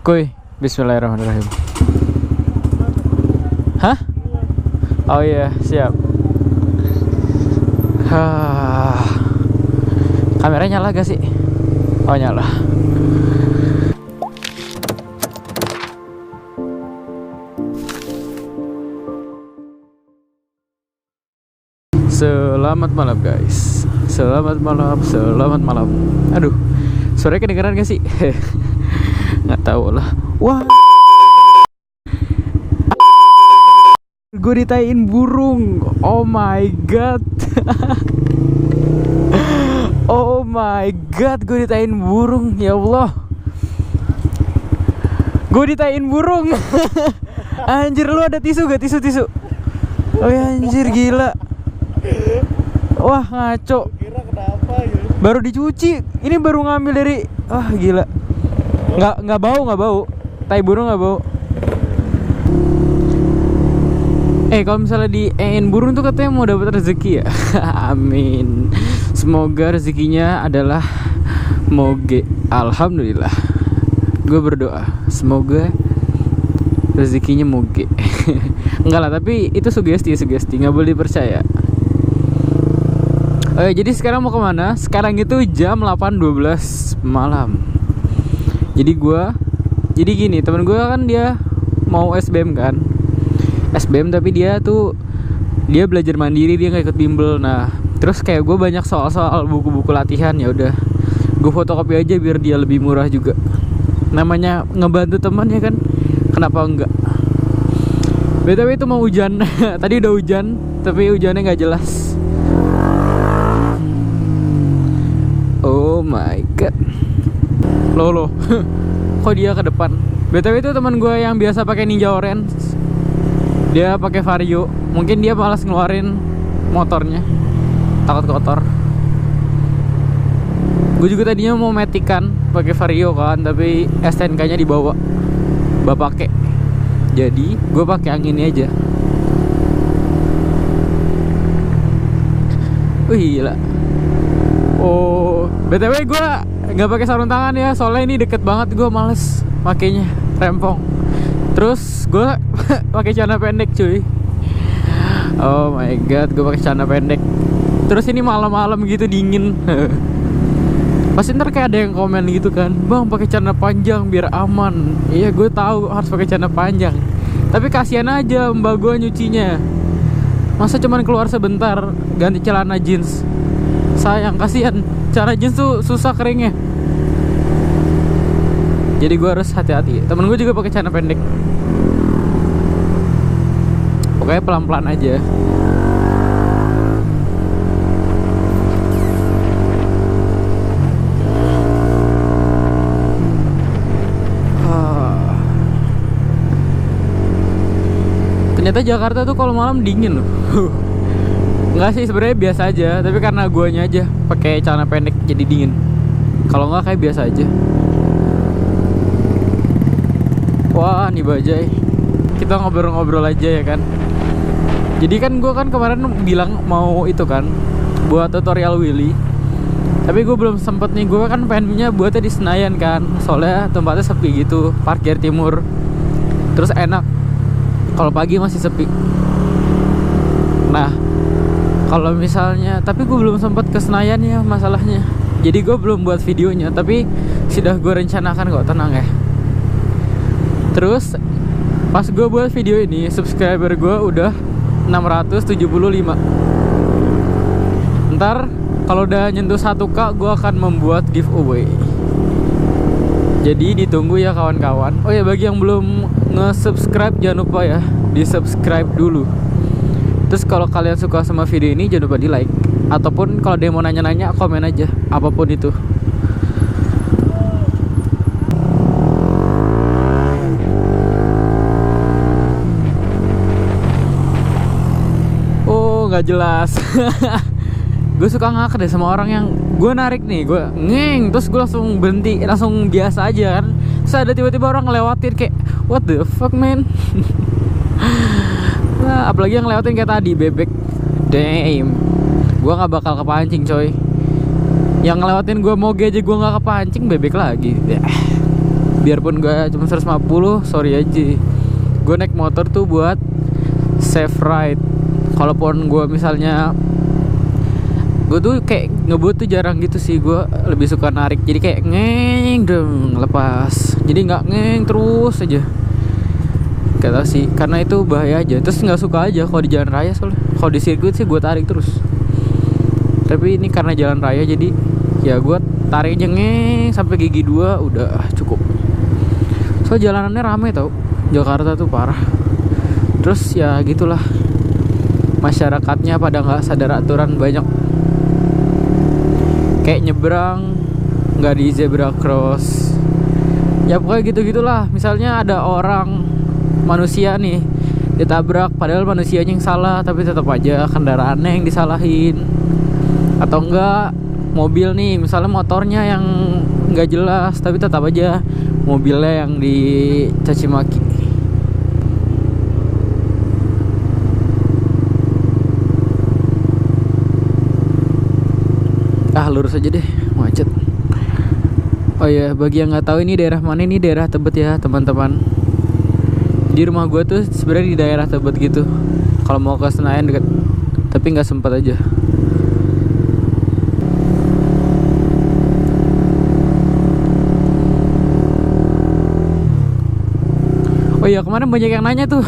Kuy, bismillahirrahmanirrahim. Hah? Oh iya, siap. Kameranya nyala gak sih? Oh nyala. Selamat malam guys. Selamat malam, selamat malam. Aduh, suaranya kedengeran gak sih? Nggak tahu lah. Wah, gue ditaiin burung. Oh my god. Oh my god, gue ditaiin burung. Ya Allah, gue ditaiin burung. Anjir, lu ada tisu gak? Tisu. Oh ya, anjir gila. Wah, ngaco. Kira kenapa gitu? Baru dicuci. Ini baru ngambil dari. Wah, gila. Nggak bau. Tai burung nggak bau. Kalau misalnya diein burung tuh katanya mau dapat rezeki ya. Amin. Semoga rezekinya adalah moge. Alhamdulillah. Gue berdoa semoga rezekinya moge. Enggak lah, tapi itu sugesti nggak boleh dipercaya. Jadi sekarang mau kemana? Sekarang itu jam 8.12 malam. Jadi gini, temen gue kan dia mau SBM kan. SBM tapi dia belajar mandiri, dia nggak ikut bimbel. Nah, terus kayak gue banyak soal buku-buku latihan, ya udah gue fotokopi aja biar dia lebih murah juga. Namanya ngebantu temannya kan, kenapa enggak? BTW itu mau hujan. Tadi udah hujan, tapi hujannya nggak jelas. Oh my god. Loh. Kok dia ke depan? BTW itu teman gue yang biasa pakai Ninja Orange. Dia pakai Vario. Mungkin dia malas ngeluarin motornya, takut kotor. Gue juga tadinya mau metikan pakai Vario kan, tapi STNK-nya dibawa bapake. Jadi gue pakai angin aja. Wih, gila. Oh, BTW gue nggak pakai sarung tangan ya, soalnya ini deket banget, gue males pakainya, rempong. Terus gue pakai celana pendek cuy. Oh my god, gue pakai celana pendek. Terus ini malam-malam gitu dingin. Pasti ntar kayak ada yang komen gitu kan, bang pakai celana panjang biar aman. Iya, gue tahu harus pakai celana panjang, tapi kasihan aja mbak gue nyucinya. Masa cuman keluar sebentar ganti celana jeans. Sayang, kasihan. Celana jeans tuh susah keringnya. Jadi gue harus hati-hati. Temen gue juga pakai celana pendek. Pokoknya pelan-pelan aja. Ternyata Jakarta tuh kalau malam dingin loh. Enggak sih, sebenarnya biasa aja, tapi karena guanya aja pakai celana pendek jadi dingin. Kalau enggak kayak biasa aja. Wah, nih bajai. Kita ngobrol-ngobrol aja ya kan. Jadi kan gue kan kemarin bilang mau itu kan, buat tutorial Willy. Tapi gue belum sempet nih, gue kan pengennya buatnya di Senayan kan. Soalnya tempatnya sepi gitu, parkir timur. Terus enak. Kalau pagi masih sepi. Nah, kalau misalnya, tapi gue belum sempat ke Senayan ya masalahnya. Jadi gue belum buat videonya, tapi sudah gue rencanakan kok, tenang ya. Terus pas gue buat video ini, subscriber gue udah 675. Ntar kalau udah nyentuh 1K, gue akan membuat giveaway. Jadi ditunggu ya kawan-kawan. Oh ya, bagi yang belum nge-subscribe jangan lupa ya di-subscribe dulu. Terus kalau kalian suka sama video ini jangan lupa di-like. Ataupun kalau ada yang mau nanya-nanya, komen aja, apapun itu. Oh, nggak jelas. Gue suka ngakak deh sama orang yang gue narik nih, gue ngeng, terus gue langsung berhenti, langsung biasa aja kan. Terus ada tiba-tiba orang ngelewatin kayak what the fuck man. Nah, apalagi yang ngelewatin kayak tadi bebek. Damn, gue nggak bakal kepancing coy. Yang ngelewatin gue moge aja gue nggak kepancing, bebek lagi. biarpun gue cuma 150, sorry aja. Gue naik motor tuh buat safe ride. Kalaupun gue misalnya, gue tuh kayak ngebut tuh jarang gitu sih. Gue lebih suka narik, jadi kayak ngeng dong lepas, jadi nggak ngeng terus aja. Gak tau sih, karena itu bahaya aja. Terus nggak suka aja kalau di jalan raya soalnya. Kalau di sirkuit sih gue tarik terus, tapi ini karena jalan raya jadi ya gue tarik aja ngeng sampai gigi 2 udah cukup. So jalanannya rame tau, Jakarta tuh parah. Terus ya gitulah, masyarakatnya pada nggak sadar aturan banyak. Kayak nyebrang nggak di zebra cross. Ya pokoknya gitu-gitulah. Misalnya ada orang, manusia nih, ditabrak padahal manusianya yang salah, tapi tetap aja kendaraannya yang disalahin. Atau enggak mobil nih, misalnya motornya yang nggak jelas, tapi tetap aja mobilnya yang dicaci maki. Lurus aja deh, macet. Oh ya, bagi yang nggak tahu ini daerah mana, ini daerah Tebet ya teman-teman. Di rumah gue tuh sebenarnya di daerah Tebet gitu. Kalau mau ke Senayan deket, tapi nggak sempat aja. Oh iya, kemarin banyak yang nanya tuh.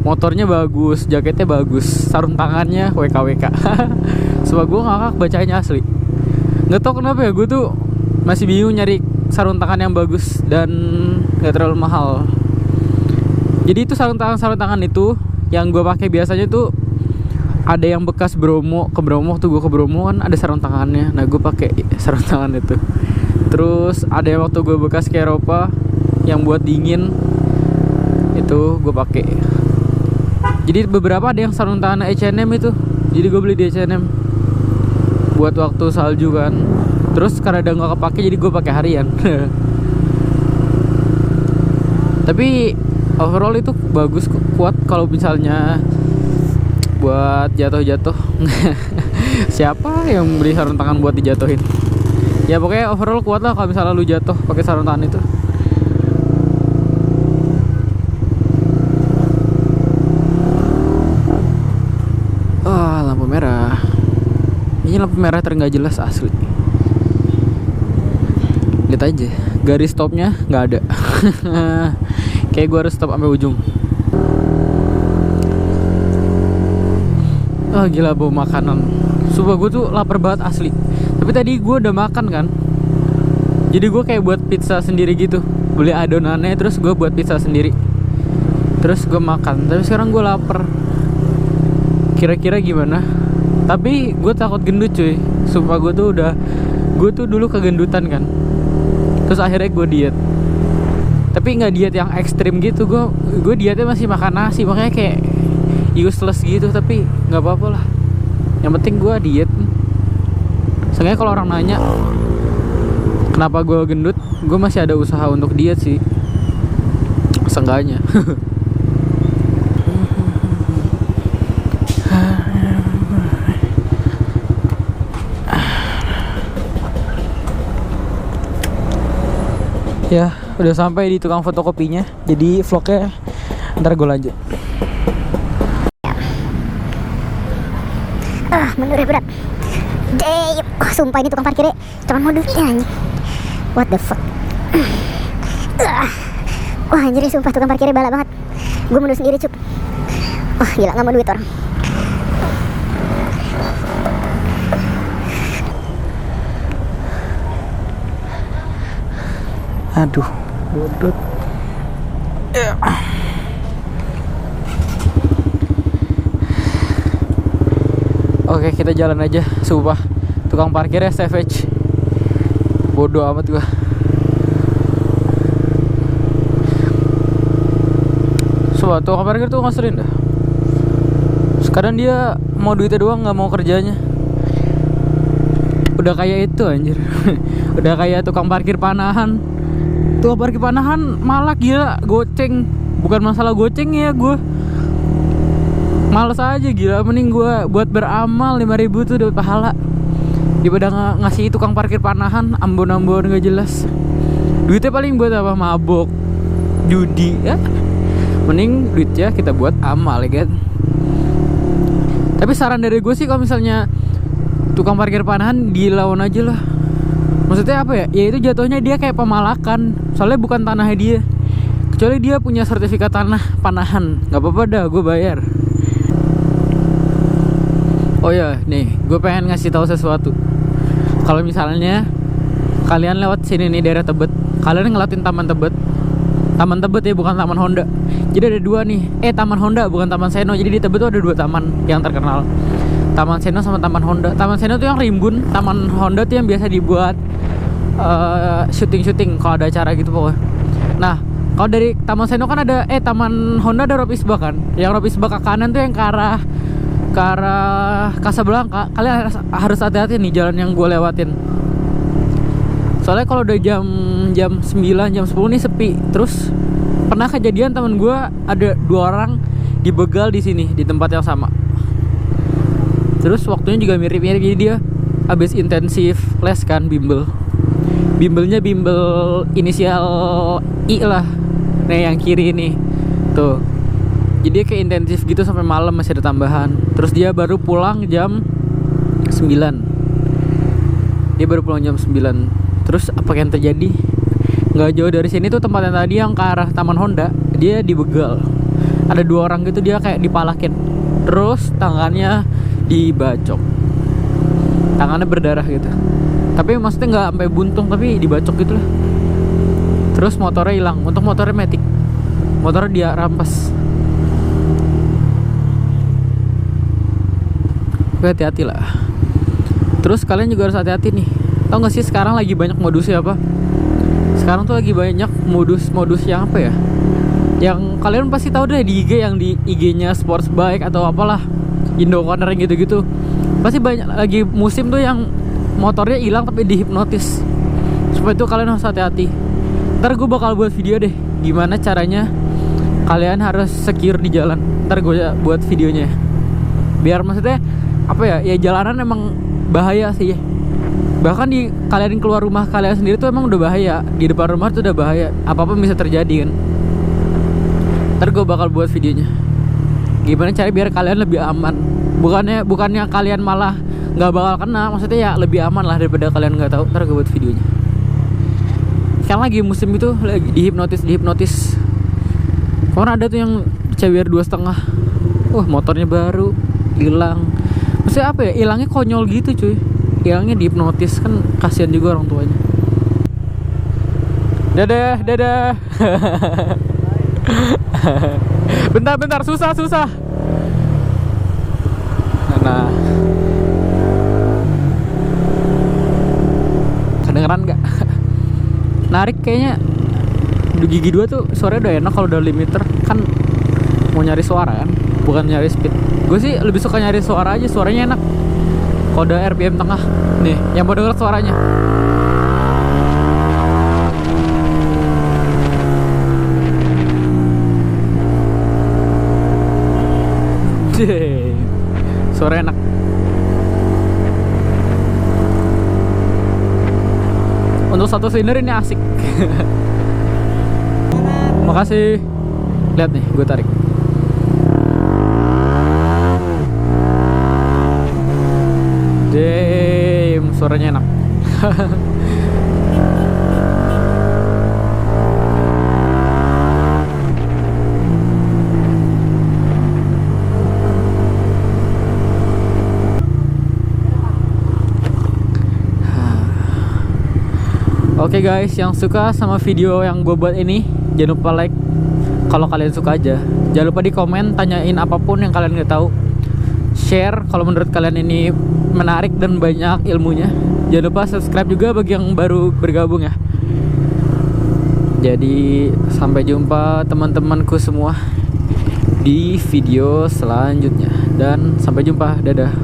Motornya bagus, jaketnya bagus, sarung tangannya WKWK. Sebab gue ngakak bacanya asli. Nggak tau kenapa ya, gue tuh masih bingung nyari sarung tangan yang bagus dan nggak terlalu mahal. Jadi itu sarung tangan itu yang gue pakai biasanya tuh ada yang bekas Bromo, ke Bromo tuh, gue ke Bromo kan ada sarung tangannya. Nah gue pakai sarung tangan itu. Terus ada yang waktu gue bekas ke Eropa yang buat dingin, itu gue pakai. Jadi beberapa ada yang sarung tangan H&M itu, jadi gue beli di H&M buat waktu salju kan. Terus karena udah nggak kepake jadi gue pakai harian. Tapi overall itu bagus, kuat kalau misalnya buat jatuh-jatuh. Siapa yang beli sarung tangan buat dijatuhin? Ya pokoknya overall kuat lah kalau misalnya lu jatuh pakai sarung tangan itu. Lampu merah. Ini lampu merah nggak jelas asli. Lihat aja, garis stopnya nggak ada. Kayak gue harus stop sampai ujung. Gila bau makanan. Sumpah gue tuh lapar banget asli. Tapi tadi gue udah makan kan. Jadi gue kayak buat pizza sendiri gitu. Beli adonannya terus gue buat pizza sendiri. Terus gue makan. Tapi sekarang gue lapar. Kira-kira gimana? Tapi gue takut gendut cuy. Sumpah gue tuh dulu kegendutan kan. Terus akhirnya gue diet. Tapi nggak diet yang ekstrim gitu. Gue dietnya masih makan nasi, makanya kayak useless gitu. Tapi nggak apa-apa lah. Yang penting gue diet. Soalnya kalau orang nanya kenapa gue gendut, gue masih ada usaha untuk diet sih. Seenggaknya. Ya, udah sampai di tukang fotokopinya. Jadi vlognya ntar gue lanjut. Menurut berat. Sumpah ini tukang parkirnya cuman mau duitnya anjing. What the fuck. Wah anjir, sumpah tukang parkirnya bala banget. Gue mundur sendiri cuk. Wah gila, gak mau duit orang. Aduh, bodot. Oke, kita jalan aja. Sumpah, tukang parkirnya savage. Bodoh amat gua. Sumpah, tukang parkir tuh ngeselin dah. Sekarang dia mau duitnya doang, nggak mau kerjanya. Udah kayak itu anjir. Udah kayak tukang parkir panahan. Tukang parkir panahan malah gila goceng. Bukan masalah goceng ya, gue males aja gila. Mending gue buat beramal 5.000 tuh dapat pahala daripada ngasih tukang parkir panahan ambon-ambon gak jelas. Duitnya paling buat apa? Mabok, judi ya. Mending duitnya kita buat amal ya kan. Tapi saran dari gue sih kalau misalnya tukang parkir panahan dilawan aja lah. Maksudnya apa ya? Ya itu jatuhnya dia kayak pemalakan. Soalnya bukan tanahnya dia. Kecuali dia punya sertifikat tanah panahan, nggak apa-apa dah, gue bayar. Oh ya, nih gue pengen ngasih tahu sesuatu. Kalau misalnya kalian lewat sini nih daerah Tebet, kalian ngelatin Taman Tebet. Taman Tebet ya, bukan Taman Honda. Jadi ada dua nih. Taman Honda bukan Taman Seno. Jadi di Tebet tuh ada dua taman yang terkenal. Taman Seno sama Taman Honda. Taman Seno tuh yang rimbun, Taman Honda tuh yang biasa dibuat syuting-syuting kalau ada acara gitu pokoknya. Nah, kalau dari Taman Seno kan ada Taman Honda ada Rob Isbak kan. Yang Rob Isbak ke kanan tuh yang ke arah Casablanca. Kalian harus hati-hati nih jalan yang gue lewatin. Soalnya kalau udah jam 9, jam 10 nih sepi. Terus pernah kejadian temen gue ada 2 orang dibegal di sini di tempat yang sama. Terus waktunya juga mirip-mirip, jadi dia habis intensif les kan bimbel. Bimbelnya bimbel inisial I lah. Nah yang kiri ini tuh. Jadi kayak intensif gitu sampai malam masih ada tambahan. Terus dia baru pulang jam 9. Dia baru pulang jam 9. Terus apa yang terjadi? Nggak jauh dari sini tuh tempat yang tadi yang ke arah Taman Honda, dia dibegal. Ada 2 orang gitu, dia kayak dipalakin. Terus tangannya dibacok. Tangannya berdarah gitu. Tapi maksudnya nggak sampai buntung, tapi dibacok gitu lah. Terus motornya hilang. Untuk motornya Matic. Motornya dia rampas. Hati-hati lah. Terus kalian juga harus hati-hati nih. Tau gak sih sekarang lagi banyak modusnya apa? Sekarang tuh lagi banyak modus-modus yang apa ya? Yang kalian pasti tahu deh di IG, yang di IG-nya sports bike atau apalah, Indo Corner gitu-gitu. Pasti banyak lagi musim tuh yang motornya hilang tapi dihipnotis. Supaya itu kalian harus hati-hati. Ntar gue bakal buat video deh gimana caranya kalian harus secure di jalan. Ntar gue buat videonya. Biar maksudnya apa ya? Ya jalanan emang bahaya sih ya. Bahkan di kalian keluar rumah kalian sendiri tuh emang udah bahaya. Di depan rumah tuh udah bahaya. Apa-apa bisa terjadi kan. Ntar gue bakal buat videonya gimana cara biar kalian lebih aman. Bukannya kalian malah nggak bakal kena. Maksudnya ya lebih aman lah daripada kalian nggak tahu. Ntar gue buat videonya. Sekarang lagi musim itu lagi dihipnotis. Kemarin ada tuh yang cewek 2,5. Wah motornya baru hilang. Maksudnya apa ya? Hilangnya konyol gitu cuy. Hilangnya dihipnotis, kan kasihan juga orang tuanya. Dadah. Bentar, susah. Nah, kedengeran nggak? Narik kayaknya. Di gigi 2 tuh suaranya udah enak kalau udah limiter. Kan mau nyari suara kan, bukan nyari speed. Gue sih lebih suka nyari suara aja, suaranya enak. Kalau udah RPM tengah. Nih, yang mau denger suaranya. Suara enak. Untuk satu silinder ini asik. Makasih. Lihat nih, gue tarik. Damn, suaranya enak. Oke guys, yang suka sama video yang gue buat ini, jangan lupa like kalau kalian suka aja. Jangan lupa di komen, tanyain apapun yang kalian nggak tahu. Share kalau menurut kalian ini menarik dan banyak ilmunya. Jangan lupa subscribe juga bagi yang baru bergabung ya. Jadi sampai jumpa teman-temanku semua di video selanjutnya. Dan sampai jumpa, dadah.